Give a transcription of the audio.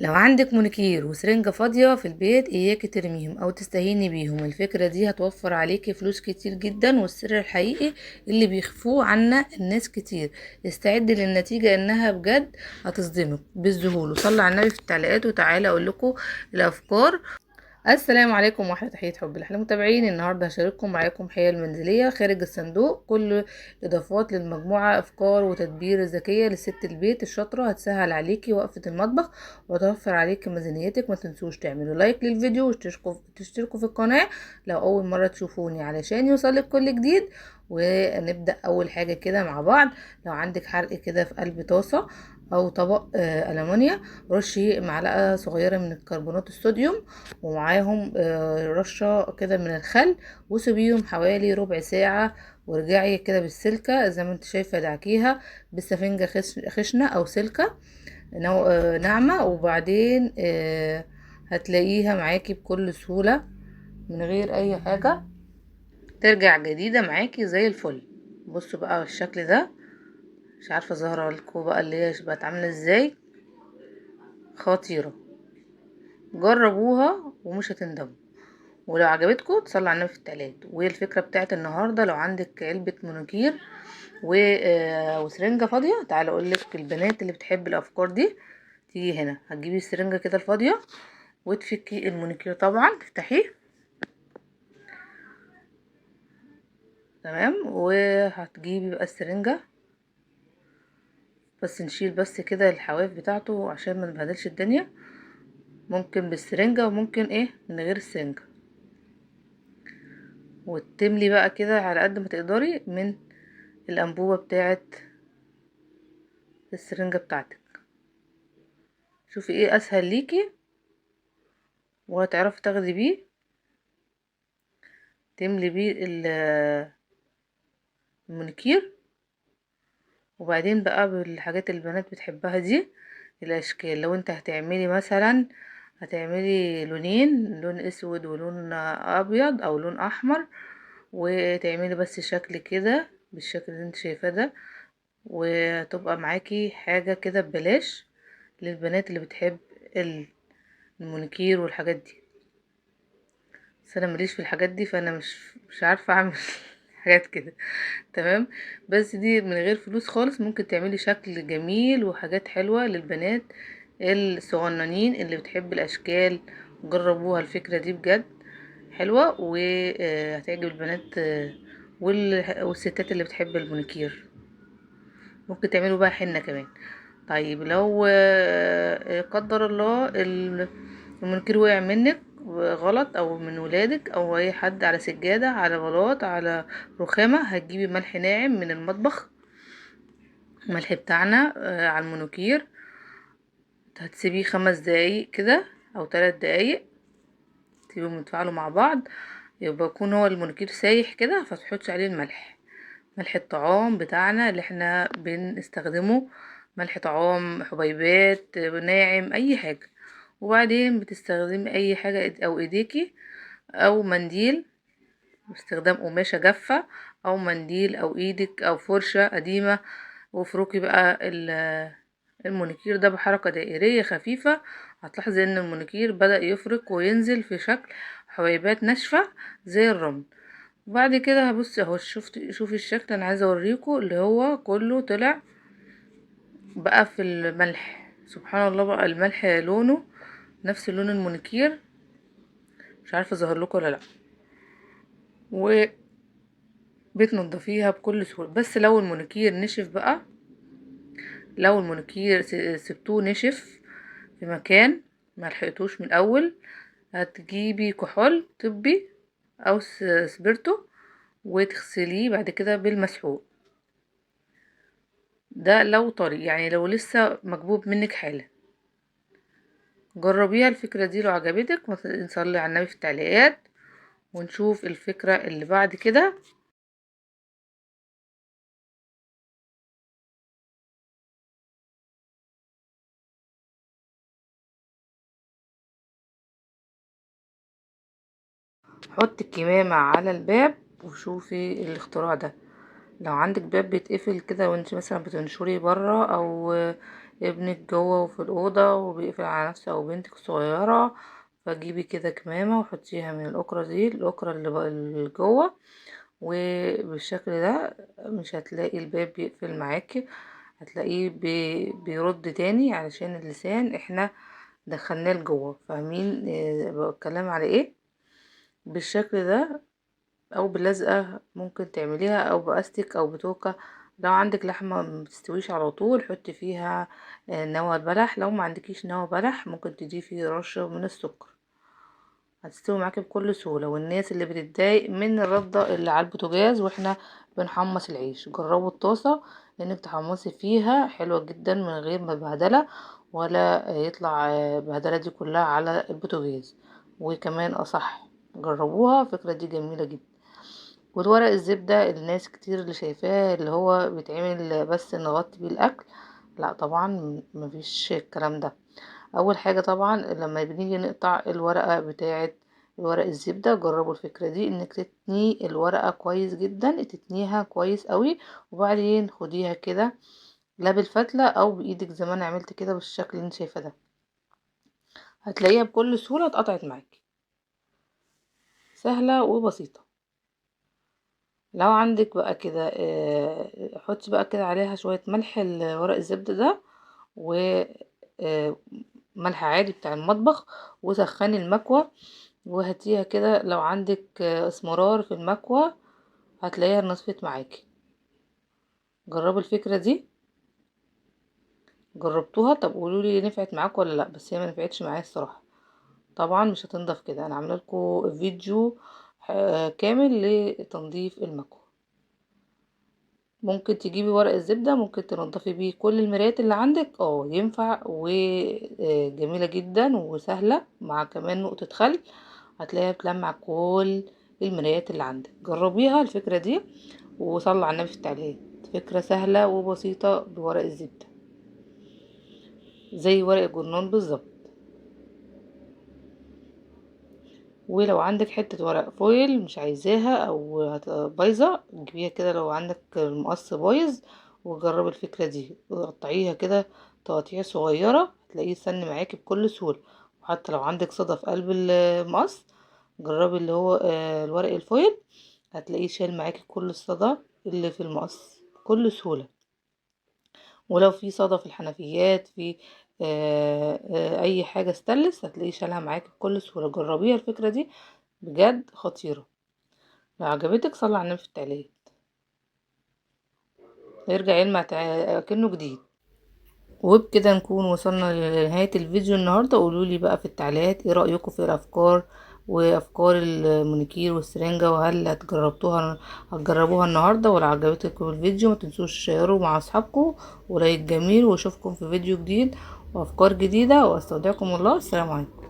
لو عندك مونيكير وسرنجة فاضية في البيت اياكي ترميهم او تستهيني بيهم. الفكرة دي هتوفر عليكي فلوس كتير جدا، والسر الحقيقي اللي بيخفوه عنا الناس كتير. استعدي للنتيجة انها بجد هتصدمك بالذهول. وصلي على النبي في التعليقات وتعالى اقول لكم الافكار. السلام عليكم واحلى تحية حب احنا متابعين. النهارده هشارككم معاكم حيل منزلية خارج الصندوق، كل اضافات للمجموعة، افكار وتدبير ذكية لست البيت الشاطرة هتسهل عليكي وقفة المطبخ وتوفر عليكي ميزانيتك. ما تنسوش تعملوا لايك للفيديو وتشتركوا في القناة لو اول مرة تشوفوني علشان يوصلك كل جديد. ونبدأ اول حاجة كده مع بعض. لو عندك حرق كده في قلب طاسة او طبق ألمونيا، رشي معلقة صغيرة من الكربونات الصوديوم ومعاهم رشة كده من الخل، وسيبيهم حوالي ربع ساعة. وارجعي كده بالسلكة زي ما انت شايفة، دعكيها بالسفنجة خشنة او سلكة ناعمة، وبعدين هتلاقيها معاكي بكل سهولة من غير اي حاجة ترجع جديدة معاكي زي الفل. بصوا بقى الشكل ده، مش عارفة ظاهرة لكم بقى اللي هي بقت عاملة ازاي، خطيرة. جربوها ومش هتندموا. ولو عجبتكم تصلوا على النبي في التلات. وهي الفكره بتاعت النهارده، لو عندك علبه منوكير وسرنجه فاضيه، تعالى اقول لك البنات اللي بتحب الافكار دي تيجي هنا. هتجيبي السرنجه كده الفاضيه وتفكي المونيكير، طبعا تفتحيه تمام. وهتجيبي بقى السرنجه، بس نشيل بس كده الحواف بتاعته عشان ما نبهدلش الدنيا. ممكن بالسرنجه وممكن من غير السرنجه. وتملي بقى كده على قد ما تقدري من الانبوبه بتاعت السرنجه بتاعتك. شوفي ايه اسهل ليكي وهتعرفي تاخدي بيه، تملي بيه المونيكير. وبعدين بقى بالحاجات اللي البنات بتحبها دي، الاشكال. لو انت هتعملي مثلا، هتعملي لونين، لون اسود ولون ابيض او لون احمر، وتعملي بس شكل كده بالشكل اللي انت شايفاه ده، وتبقى معاكي حاجة كده ببلاش للبنات اللي بتحب المونيكير والحاجات دي. بس انا ماليش في الحاجات دي، فانا مش عارفه اعمل حاجات كده تمام. بس دي من غير فلوس خالص، ممكن تعملي شكل جميل وحاجات حلوه للبنات الصغننين اللي بتحب الاشكال. جربوها الفكره دي بجد حلوه وهتعجب البنات والستات اللي بتحب المونيكير. ممكن تعملوا بقى حنه كمان. طيب لو قدر الله المنكر وقع منك غلط او من ولادك او اي حد، على سجادة، على بلاط، على رخامة، هتجيبي ملح ناعم من المطبخ، ملح بتاعنا على المنوكير. هتسيبيه 5 دقايق كده او 3 دقايق، تسيبيهم يتفاعلوا مع بعض، يبقى يكون هو المنوكير سايح كده. فتحطش عليه الملح، ملح الطعام بتاعنا اللي احنا بنستخدمه، ملح طعام، حبيبات، ناعم، اي حاجة. وبعدين بتستخدمي اي حاجة او ايديكي او منديل باستخدام قماشة جافة، او منديل او ايدك او فرشة قديمة، وافركي بقى المونيكير ده بحركة دائرية خفيفة. هتلاحظي ان المونيكير بدأ يفرك وينزل في شكل حبيبات ناشفة زي الرمل. وبعد كده هبص اهو، شوفي الشكل. انا عايزه اوريكم اللي هو كله طلع بقى في الملح. سبحان الله، بقى الملح لونه نفس لون المونيكير. مش عارفه ظهر لكم ولا لا. وبتنضفيها بكل سهوله. بس لو المونيكير نشف بقى، لو المونيكير سبتوه نشف في مكان ما لحقتوش من الاول، هتجيبي كحول طبي او سبيرتو وتغسليه بعد كده بالمسحوق. ده لو طري، يعني لو لسه مكبوب منك حالا. جربيها الفكرة دي، لو عجبتك نصلي على النبي في التعليقات ونشوف الفكرة اللي بعد كده. حطي الكمامة على الباب وشوفي الاختراع ده. لو عندك باب بيتقفل كده وانت مثلا بتنشري بره، او ابنك جوه وفي الأوضة وبيقفل على نفسه أو بنتك الصغيرة، فجيبي كده كمامة وحطيها من الأكرة دي، الأكرة اللي جوه، وبالشكل ده مش هتلاقي الباب بيقفل معاكي، هتلاقيه بيرد تاني علشان اللسان احنا دخلناه لجوه. فاهمين بتكلم على ايه؟ بالشكل ده، او بلزقة ممكن تعمليها، او باستك او بتوكة. لو عندك لحمة متستويش على طول حطي فيها نوى بلح، لو ما عندكيش نوى بلح ممكن تضيفي رشة من السكر، هتستوي معاكي بكل سهولة. والناس اللي بتتضايق من الردة اللي على البوتاجاز واحنا بنحمص العيش، جربوا الطاسة انك تحمصي فيها، حلوة جدا من غير ما بهدلة ولا يطلع بهدلة دي كلها على البوتاجاز، وكمان اصح. جربوها، الفكرة دي جميلة جدا. والورق الزبدة الناس كتير اللي شايفاه اللي هو بيتعمل بس نغطي بيه الاكل، لا طبعا مفيش الكلام ده. اول حاجة طبعا لما بنيجي نقطع الورقة بتاعة ورق الزبدة، جربوا الفكرة دي انك تتني الورقة كويس جدا، تتنيها كويس قوي، وبعدين خديها كده لا بالفتلة او بايدك زي ما انا عملت كده بالشكل اللي انت شايفاه ده، هتلاقيها بكل سهولة اتقطعت معاكي، سهلة وبسيطة. لو عندك بقى كده حطي بقى كده عليها شوية ملح ورق الزبدة ده، و ملح عادي بتاع المطبخ، وسخني المكوة وهاتيها كده. لو عندك اسمرار في المكوة هتلاقيها نصفت معاكي. جربوا الفكرة دي، جربتوها؟ طب قولولي نفعت معاكم ولا لا؟ بس هي ما نفعتش معايا الصراحة، طبعا مش هتنضف كده. انا عامله لكم فيديو كامل لتنظيف المكوة. ممكن تجيبي ورق الزبدة ممكن تنضفي بيه كل المرايات اللي عندك، ينفع وجميلة جدا وسهلة، مع كمان نقطة خل هتلاقيها بتلمع كل المرايات اللي عندك. جربيها الفكرة دي وصلوا على النبي في التعليقات، فكرة سهلة وبسيطة بورق الزبدة زي ورق الجرنان بالظبط. ولو عندك حتة ورق فويل مش عايزاها او بايظة، جيبيها كده لو عندك المقص بايظ، وجرب الفكرة دي، قطعيها كده تقطيع صغيرة هتلاقيه يسن معاكي بكل سهولة. وحتى لو عندك صدى في قلب المقص، جربي اللي هو الورق الفويل، هتلاقيه شال معاكي كل الصدى اللي في المقص بكل سهولة. ولو في صدى في الحنفيات، في اي حاجة ستانلس، هتلاقيه شالها معاكي بكل سهولة. جربيها الفكرة دي بجد خطيرة. لو عجبتك صلي على النبي في التعليقات، يرجع يلمع كأنه جديد. وبكده نكون وصلنا لنهاية الفيديو النهاردة. قولولي بقى في التعليقات ايه رأيكم في الأفكار وأفكار المونيكير والسرنجة، وهل هتجربوها النهاردة؟ ولو عجبتكم الفيديو ما تنسوش تشيروا مع أصحابكم ولايك جميل، واشوفكم في فيديو جديد وأفكار جديدة، واستودعكم الله، السلام عليكم.